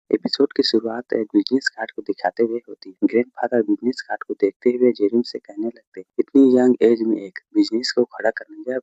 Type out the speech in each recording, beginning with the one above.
Episode की शुरुआत एक बिजनेस कार्ड को दिखाते हुए होती है। ग्रैंडफादर बिजनेस कार्ड को देखते हुए जेरिम से कहने लगते हैं, इतनी यंग एज में एक बिजनेस को खड़ा करना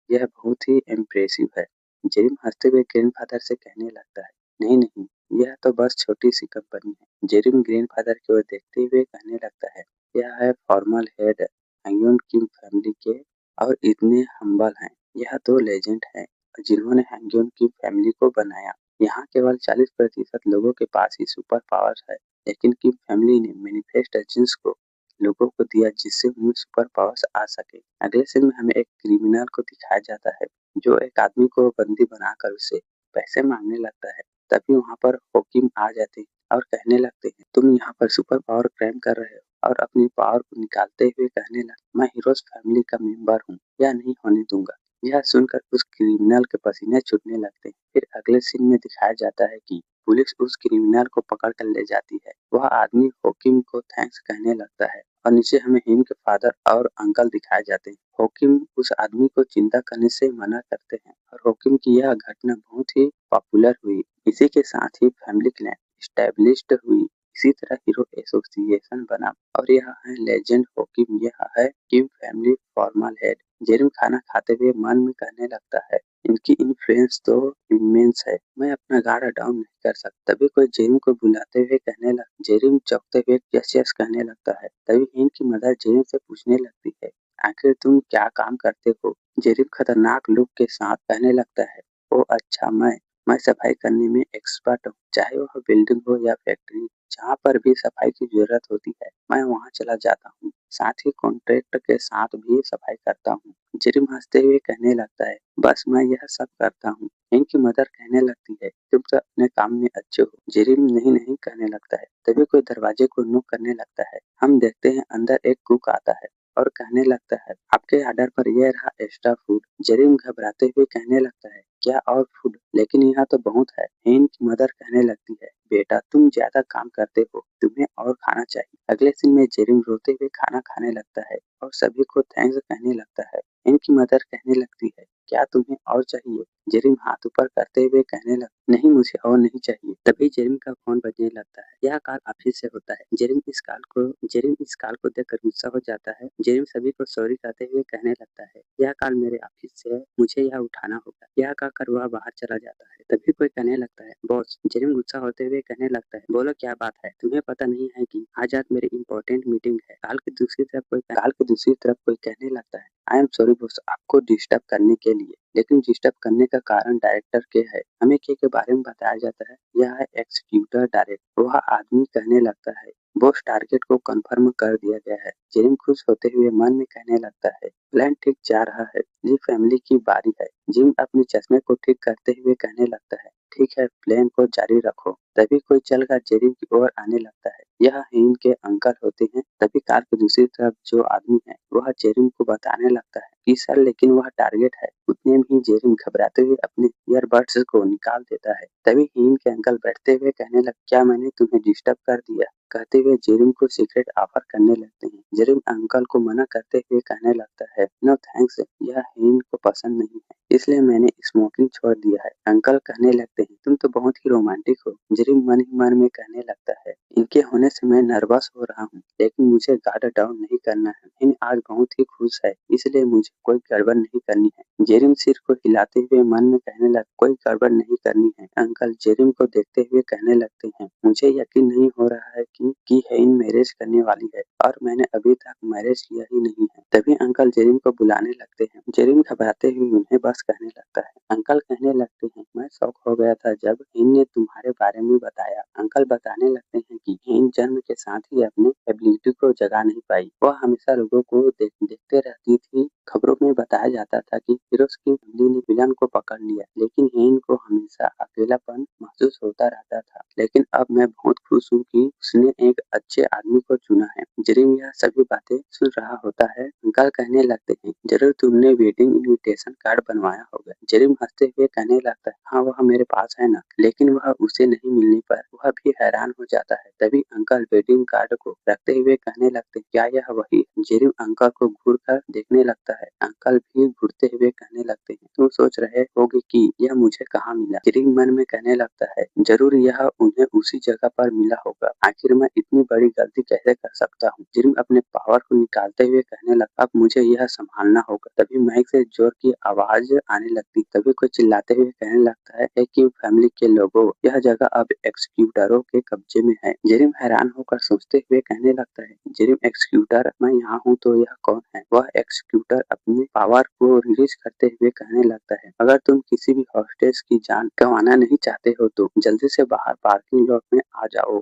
यह बहुत ही इम्प्रेसिव है। जेरिम हंसते हुए ग्रैंडफादर से कहने लगता है, नहीं नहीं, यह तो बस छोटी सी कंपनी है। जेरिम ग्रैंडफादर की ओर देखते हुए कहने लगता है, यह है फॉर्मल हेड हैंगन किम फैमिली के और इतने हम्बल हैं। यह दो लेजेंड हैं जिन्होंने हैंगन किम फैमिली को बनाया। यहाँ केवल 40% लोगों के पास ही सुपर पावर्स है, लेकिन किम फैमिली ने मैनिफेस्टेशंस को लोगों को दिया जिससे उनमें सुपर पावर्स आ सके। अगले सीन में हमें एक क्रिमिनल को दिखाया जाता है जो एक आदमी को बंदी बनाकर उसे पैसे मांगने लगता है। तभी वहाँ पर होकिम आ जाते हैं और कहने लगते हैं, तुम यहाँ पर सुपर पावर क्राइम कर रहे हो, और अपनी पावर को निकालते हुए कहने लगा, मैं हीरोज फैमिली का मेंबर हूँ, यह नहीं होने दूंगा। यह सुनकर उस क्रिमिनल के पसीने छूटने लगते हैं। फिर अगले सीन में दिखाया जाता है कि पुलिस उस क्रिमिनल को पकड़ कर ले जाती है। वह आदमी होकिम को थैंक्स कहने लगता है और नीचे हमें हिम के फादर और अंकल दिखाए जाते हैं। होकिम उस आदमी को चिंता करने से मना करते हैं और होकिम की यह घटना बहुत ही पॉपुलर हुई। इसी के साथ ही फैमिली क्लैन स्टैब्लिश्ड हुई। इसी तरह हीरो एसोसिएशन बना और यह है लेजेंड होकिम, यह है किम फैमिली फॉर्मल हेड। जेरिम खाना खाते हुए मन में कहने लगता है, इनकी इन्फ्लुएंस तो इमेंस है, मैं अपना गार्ड डाउन नहीं कर सकता। तभी कोई जेरिम को बुलाते हुए कहने लगा, जेरिम चौंकते हुए यस यस कहने लगता है। तभी हिन की मदर जेरिम से पूछने लगती है, आखिर तुम क्या काम करते हो? जेरिम खतरनाक लुक के साथ कहने लगता है, ओ अच्छा, मैं सफाई करने में एक्सपर्ट हूँ, चाहे वह बिल्डिंग हो या फैक्ट्री, जहाँ पर भी सफाई की जरूरत होती है मैं वहाँ चला जाता हूँ। साथ ही कॉन्ट्रैक्टर के साथ भी सफाई करता हूँ। जेरिम हंसते हुए कहने लगता है, बस मैं यह सब करता हूँ। इनकी मदर कहने लगती है, तुम तो अपने काम में अच्छे हो। जेरिम नहीं नहीं कहने लगता है। तभी कोई दरवाजे को नॉक करने लगता है। हम देखते हैं अंदर एक कुक आता है और कहने लगता है, आपके ऑर्डर पर यह रहा एक्स्ट्रा फूड। जेरिम घबराते हुए कहने लगता है, क्या और फूड? लेकिन यहाँ तो बहुत है। इनकी मदर कहने लगती है, बेटा तुम ज्यादा काम करते हो, तुम्हें और खाना चाहिए। अगले सीन में जेरिम रोते हुए खाना खाने लगता है और सभी को थैंक्स कहने लगता है। इनकी मदर कहने लगती है, क्या तुम्हें और चाहिए? जेरिम हाथ ऊपर करते हुए कहने लगा, नहीं मुझे और नहीं चाहिए। तभी जेरिम का फोन बजने लगता है। यह कॉल ऑफिस से होता है। जेरिम इस कॉल को देखकर गुस्सा हो जाता है। जेरिम सभी को सॉरी कहते हुए कहने लगता है, यह कॉल मेरे ऑफिस से है, मुझे यह उठाना होगा। यह कहकर वह बाहर चला जाता है। तभी कोई कहने लगता है, बॉस। जेरिम गुस्सा होते हुए कहने लगता है, बोलो क्या बात है? तुम्हें पता नहीं है कि आज रात मेरी इंपॉर्टेंट मीटिंग है। कॉल की दूसरी तरफ कोई कहने लगता है, आई एम सॉरी बॉस, आपको डिस्टर्ब करने के लिए, लेकिन डिस्टर्ब करने का कारण डायरेक्टर के है। हमें के बारे में बताया जाता है, यह है एग्जीक्यूटिव डायरेक्टर। वह आदमी कहने लगता है, बॉस टारगेट को कंफर्म कर दिया गया है। जेरिम खुश होते हुए मन में कहने लगता है, प्लान ठीक जा रहा है, जी फैमिली की बारी है। जिम अपने चश्मे को ठीक करते हुए कहने लगता है, ठीक है, प्लान को जारी रखो। तभी कोई चलकर जेरिम की ओर आने लगता है। यह हिन के अंकल होते हैं। तभी कार की दूसरी तरफ जो आदमी है वह जेरिम को बताने लगता है कि सर लेकिन वह टारगेट है। उतने में ही जेरिम घबराते हुए अपने ईयरबड्स को निकाल देता है। तभी हिन के अंकल बैठते हुए कहने लगे, क्या मैंने तुम्हें डिस्टर्ब कर दिया? कहते हुए जेरिम को सीक्रेट ऑफर करने लगते हैं। जेरिम अंकल को मना करते हुए कहने लगता है, नो थैंक्स, यह हिन को पसंद नहीं है, इसलिए मैंने स्मोकिंग छोड़ दिया है। अंकल कहने लगते हैं, तुम तो बहुत ही रोमांटिक हो। जेरिम मन ही मन में कहने लगता है, इनके होने से मैं नर्वस हो रहा हूँ, लेकिन मुझे गार्ड डाउन नहीं करना है। इन आज बहुत ही खुश है, इसलिए मुझे कोई गड़बड़ नहीं करनी है। जेरिम सिर को हिलाते हुए मन में कहने लगा, कोई गड़बड़ नहीं करनी है। अंकल जेरिम को देखते हुए कहने लगते हैं, मुझे यकीन नहीं हो रहा है कि हेइन मैरिज करने वाली है और मैंने अभी तक मैरिज किया ही नहीं है। तभी अंकल जेरिम को बुलाने लगते हैं। जेरिम घबराते हुए उन्हें बस कहने लगता है। अंकल कहने लगते हैं, मैं शॉक हो गया था जब हेइन ने तुम्हारे बारे में बताया। अंकल बताने लगते हैं कि हेइन जन्म के साथ ही अपने एबिलिटी को जगा नहीं पाई। वह हमेशा लोगों को देखते रहती थी। खबरों में बताया जाता था कि हीरोज की फैमिली ने विलन को पकड़ लिया, लेकिन हेइन को हमेशा अकेलापन महसूस होता रहता था। लेकिन अब मैं बहुत खुश हूँ कि उसने एक अच्छे आदमी को चुना है। जेरिम यह सभी बातें सुन रहा होता है। अंकल कहने लगते हैं, जरूर तुमने वेडिंग इनविटेशन कार्ड बनवाया होगा। जेरिम हंसते हुए कहने लगता है, हाँ वह मेरे पास है ना, लेकिन वह उसे नहीं मिलने पर वह भी हैरान हो जाता है। तभी अंकल वेडिंग कार्ड को रखते हुए कहने लगते हैं, क्या यह वही है? जेरिम अंकल को घूर कर देखने लगता है। अंकल भी घुरते हुए कहने लगते हैं, तुम सोच रहे होगे कि यह मुझे कहाँ मिला। जेरी मन में कहने लगता है, जरूर यह उन्हें उसी जगह पर मिला होगा। आखिर मैं इतनी बड़ी गलती कैसे कर सकता हूँ। जेरी अपने पावर को निकालते हुए कहने लगता, अब मुझे यह संभालना होगा। तभी माइक से जोर की आवाज आने लगती। तभी कोई चिल्लाते हुए कहने लगता है कि फैमिली के लोगों, यह जगह अब एक्सिक्यूटरों के कब्जे में है। जेरिम हैरान होकर सोचते हुए कहने लगता है, जेरिम एक्सिक्यूटर, मैं यहाँ हूँ तो यह कौन है। वह एक्सिक्यूटर अपने पावर को रिलीज करते हुए कहने लगता है, अगर तुम किसी भी हॉस्टेज की जान गंवाना नहीं चाहते हो तो जल्दी से बाहर पार्किंग लॉट में आ जाओ।